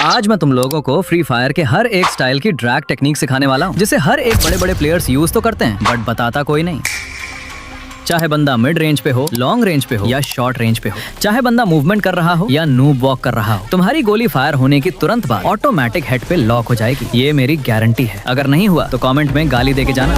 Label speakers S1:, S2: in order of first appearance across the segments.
S1: आज मैं तुम लोगों को फ्री फायर के हर एक स्टाइल की ड्रैग टेक्निक सिखाने वाला हूँ, जिसे हर एक बड़े बड़े प्लेयर्स यूज तो करते हैं बट बताता कोई नहीं। चाहे बंदा मिड रेंज पे हो, लॉन्ग रेंज पे हो या शॉर्ट रेंज पे हो, चाहे बंदा मूवमेंट कर रहा हो या नूब वॉक कर रहा हो, तुम्हारी गोली फायर होने की तुरंत बाद ऑटोमेटिक हेड पे लॉक हो जाएगी। ये मेरी गारंटी है। अगर नहीं हुआ तो कमेंट में गाली देके जाना।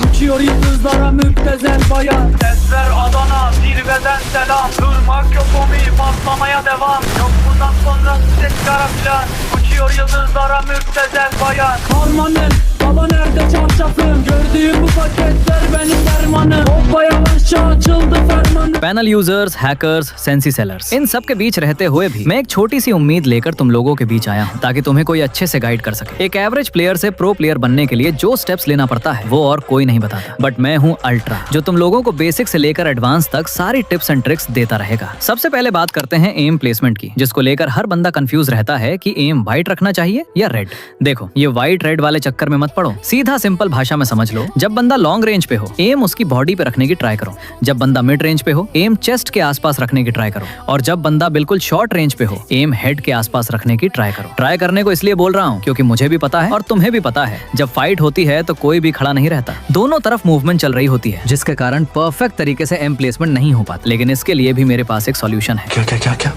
S2: Uçuyor yıldızlara müptezel bayan. Sesler Adana zirveden selam. Durmak yok omi patlamaya devam. Yok bundan sonra size sigara filan. Uçuyor yıldızlara müptezel bayan. Harmanım baba nerede çarşafım? Gördüğüm bu paketler benim dermanım. Hoppa yavaşça açıldı fermanım.
S1: Panel users, hackers, सेंसी sellers, इन सब के बीच रहते हुए भी मैं एक छोटी सी उम्मीद लेकर तुम लोगों के बीच आया हूँ, ताकि तुम्हें कोई अच्छे से गाइड कर सके। एक एवरेज प्लेयर से प्रो प्लेयर बनने के लिए जो स्टेप्स लेना पड़ता है वो और कोई नहीं बताता, बट मैं हूँ अल्ट्रा, जो तुम लोगों को बेसिक से लेकर एडवांस तक सारी टिप्स एंड ट्रिक्स देता रहेगा। सबसे पहले बात करते हैं एम प्लेसमेंट की, जिसको लेकर हर बंदा कंफ्यूज रहता है कि एम व्हाइट रखना चाहिए या रेड। देखो, ये व्हाइट रेड वाले चक्कर में मत पड़ो, सीधा सिंपल भाषा में समझ लो। जब बंदा लॉन्ग रेंज पे हो, एम उसकी बॉडी पे रखने की ट्राई करो। जब बंदा मिड रेंज पे हो, एम चेस्ट के आसपास रखने की ट्राई करो। और जब बंदा बिल्कुल शॉर्ट रेंज पे हो, एम हेड के आसपास रखने की ट्राई करो। ट्राई करने को इसलिए बोल रहा हूँ क्योंकि मुझे भी पता है और तुम्हें भी पता है, जब फाइट होती है तो कोई भी खड़ा नहीं रहता, दोनों तरफ मूवमेंट चल रही होती है, जिसके कारण परफेक्ट तरीके से एम प्लेसमेंट नहीं हो पाता। लेकिन इसके लिए भी मेरे पास एक सॉल्यूशन है।
S3: क्या?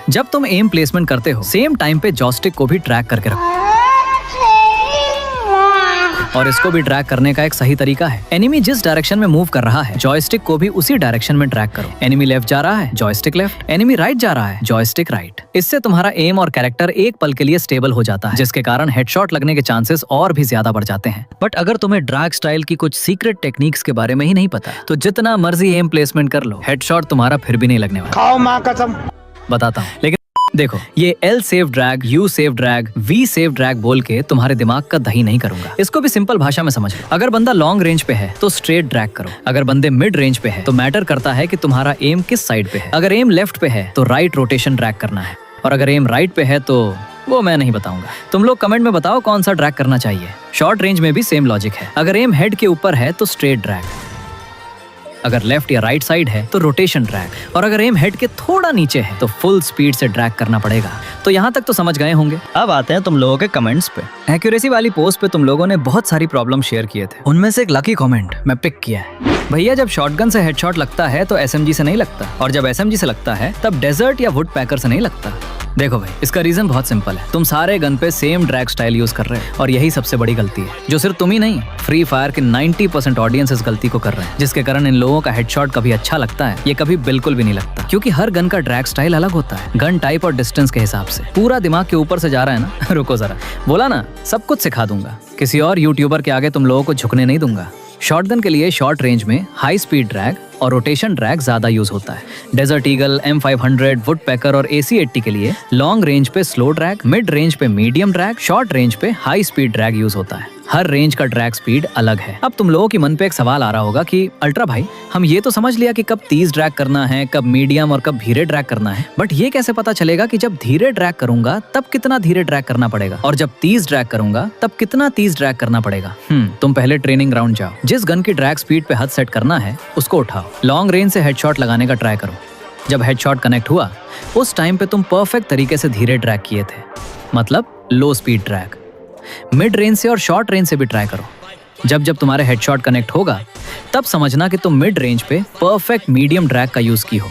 S1: जब तुम एम प्लेसमेंट करते हो, सेम टाइम पे जॉयस्टिक को भी ट्रैक करके रखो। और इसको भी ट्रैक करने का एक सही तरीका है। एनिमी जिस डायरेक्शन में मूव कर रहा है, जॉयस्टिक को भी उसी डायरेक्शन में ट्रैक करो। एनिमी लेफ्ट जा रहा है, जॉयस्टिक लेफ्ट। एनिमी राइट जा रहा है, जॉयस्टिक राइट। इससे तुम्हारा एम और कैरेक्टर एक पल के लिए स्टेबल हो जाता है, जिसके कारण हेडशॉट लगने के चांसेस और भी ज्यादा बढ़ जाते हैं। बट अगर तुम्हें ड्रैग स्टाइल की कुछ सीक्रेट टेक्निक्स के बारे में ही नहीं पता, तो जितना मर्जी एम प्लेसमेंट कर लो, हेडशॉट तुम्हारा फिर भी नहीं लगने वाला।
S3: खाओ माँ कसम।
S1: बताता हूँ। लेकिन देखो, ये L save drag, U save drag, V save drag बोल के तुम्हारे दिमाग का दही नहीं करूंगा। इसको भी सिंपल भाषा में समझ लो। अगर बंदा लॉन्ग रेंज पे है तो स्ट्रेट ड्रैग करो। अगर बंदे मिड रेंज पे है तो मैटर करता है कि तुम्हारा एम किस साइड पे है। अगर एम लेफ्ट पे है तो राइट रोटेशन ड्रैग करना है, और अगर एम राइट पे है तो वो मैं नहीं बताऊंगा। तुम लोग कमेंट में बताओ कौन सा ड्रैग करना चाहिए। शॉर्ट रेंज में भी सेम लॉजिक है। अगर एम हेड के ऊपर है तो स्ट्रेट ड्रैग, अगर लेफ्ट या राइट साइड है तो रोटेशन ड्रैग, और अगर एम हेड के थोड़ा नीचे है तो फुल स्पीड से ड्रैग करना पड़ेगा। तो यहाँ तक तो समझ गए होंगे। अब आते हैं तुम लोगों के कमेंट्स पे। एक्यूरेसी वाली पोस्ट पे तुम लोगों ने बहुत सारी प्रॉब्लम शेयर किए थे, उनमें से एक लकी कमेंट मैं पिक किया है। भैया, जब शॉटगन से हेडशॉट लगता है तो एसएमजी से नहीं लगता, और जब एसएमजी से लगता है तब डेजर्ट या वुड पैकर से नहीं लगता। देखो भाई, इसका रीजन बहुत सिंपल है। तुम सारे गन पे सेम ड्रैग स्टाइल यूज कर रहे हो, और यही सबसे बड़ी गलती है, जो सिर्फ तुम ही नहीं, फ्री फायर के 90% ऑडियंस इस गलती को कर रहे हैं, जिसके कारण इन लोगों का हेडशॉट कभी अच्छा लगता है, ये कभी बिल्कुल भी नहीं लगता। क्योंकि हर गन का ड्रैग स्टाइल अलग होता है, गन टाइप और डिस्टेंस के हिसाब से। पूरा दिमाग के ऊपर से जा रहा है ना? रुको जरा, बोला ना सब कुछ सिखा दूंगा। किसी और यूट्यूबर के आगे तुम लोगों को झुकने नहीं दूंगा। शॉटगन के लिए शॉर्ट रेंज में हाई स्पीड ड्रैग और रोटेशन ड्रैग ज्यादा यूज होता है। डेजर्ट ईगल, M500, वुड पैकर और AC80 के लिए लॉन्ग रेंज पे स्लो ड्रैग, मिड रेंज पे मीडियम ड्रैग, शॉर्ट रेंज पे हाई स्पीड ड्रैग यूज होता है। हर रेंज का ड्रैग स्पीड अलग है। अब तुम लोगों के मन पे एक सवाल आ रहा होगा कि अल्ट्रा भाई, हम ये तो समझ लिया कि कब तेज ड्रैग करना है, कब मीडियम और कब धीरे ड्रैग करना है, बट ये कैसे पता चलेगा कि जब धीरे ड्रैग करूंगा तब कितना धीरे ड्रैग करना पड़ेगा, और जब तेज ड्रैग करूंगा तब कितना तेज ड्रैग करना पड़ेगा? तुम पहले ट्रेनिंग ग्राउंड जाओ, जिस गन की ड्रैग स्पीड पे हद सेट करना है उसको उठाओ, लॉन्ग रेंज से हेडशॉट लगाने का ट्राई करो। जब हेडशॉट कनेक्ट हुआ उस टाइम पे तुम परफेक्ट तरीके से धीरे ड्रैग किए थे, मतलब लो स्पीड ड्रैग। मिड रेंज से और शॉर्ट रेंज से भी ट्राई करो। जब जब तुम्हारे हेडशॉट कनेक्ट होगा तब समझना कि तुम मिड रेंज पे परफेक्ट मीडियम ड्रैग का यूज की हो,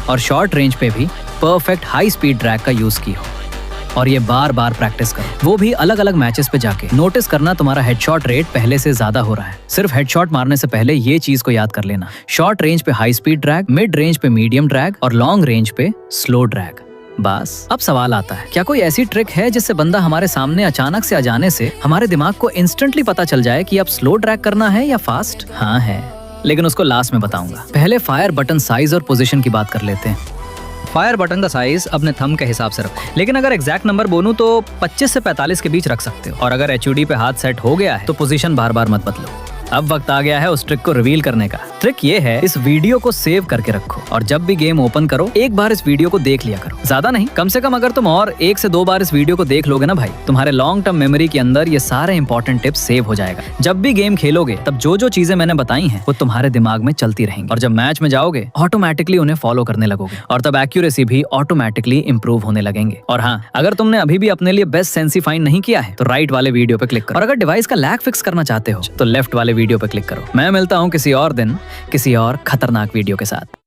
S1: और शॉर्ट रेंज पे भी परफेक्ट हाई स्पीड ड्रैग का यूज की हो। और ये बार बार प्रैक्टिस करो, वो भी अलग अलग मैचेस पे जाके। नोटिस करना तुम्हारा हेडशॉट रेट पहले से ज्यादा हो रहा है। सिर्फ हेडशॉट मारने से पहले ये चीज को याद कर लेना, शॉर्ट रेंज पे high speed drag, mid range पे मीडियम ड्रैग और लॉन्ग रेंज पे स्लो ड्रैग। बस। अब सवाल आता है, क्या कोई ऐसी ट्रिक है जिससे बंदा हमारे सामने अचानक से आ जाने से हमारे दिमाग को इंस्टेंटली पता चल जाए कि अब स्लो ड्रैग करना है या फास्ट? हाँ है, लेकिन उसको लास्ट में बताऊंगा। पहले फायर बटन साइज और पोजीशन की बात कर लेते हैं। फायर बटन का साइज अपने थंब के हिसाब से रखो, लेकिन अगर एग्जैक्ट नंबर बोलूं तो 25 से 45 के बीच रख सकते हो। और अगर HUD पे हाथ सेट हो गया है तो पोजीशन बार बार मत बदलो। अब वक्त आ गया है उस ट्रिक को रिवील करने का। ट्रिक ये है, इस वीडियो को सेव करके रखो और जब भी गेम ओपन करो एक बार इस वीडियो को देख लिया करो। ज्यादा नहीं, कम से कम अगर तुम और 1 से 2 बार इस वीडियो को देख लोगे ना भाई, तुम्हारे लॉन्ग टर्म मेमोरी के अंदर ये सारे इंपॉर्टेंट टिप्स सेव हो जाएगा। जब भी गेम खेलोगे तब जो जो चीजें मैंने बताई हैं वो तुम्हारे दिमाग में चलती रहेंगी और जब मैच में जाओगे ऑटोमेटिकली उन्हें फॉलो करने लगोगे और तब एक्यूरेसी भी ऑटोमेटिकली इंप्रूव होने लगेंगे। और हाँ, अगर तुमने अभी भी अपने लिए बेस्ट सेंसी फाइंड नहीं किया है तो राइट वाले वीडियो पे क्लिक करो और अगर डिवाइस का लैग फिक्स करना चाहते हो तो लेफ्ट वाले वीडियो पे क्लिक करो। मैं मिलता हूँ किसी और दिन किसी और खतरनाक वीडियो के साथ।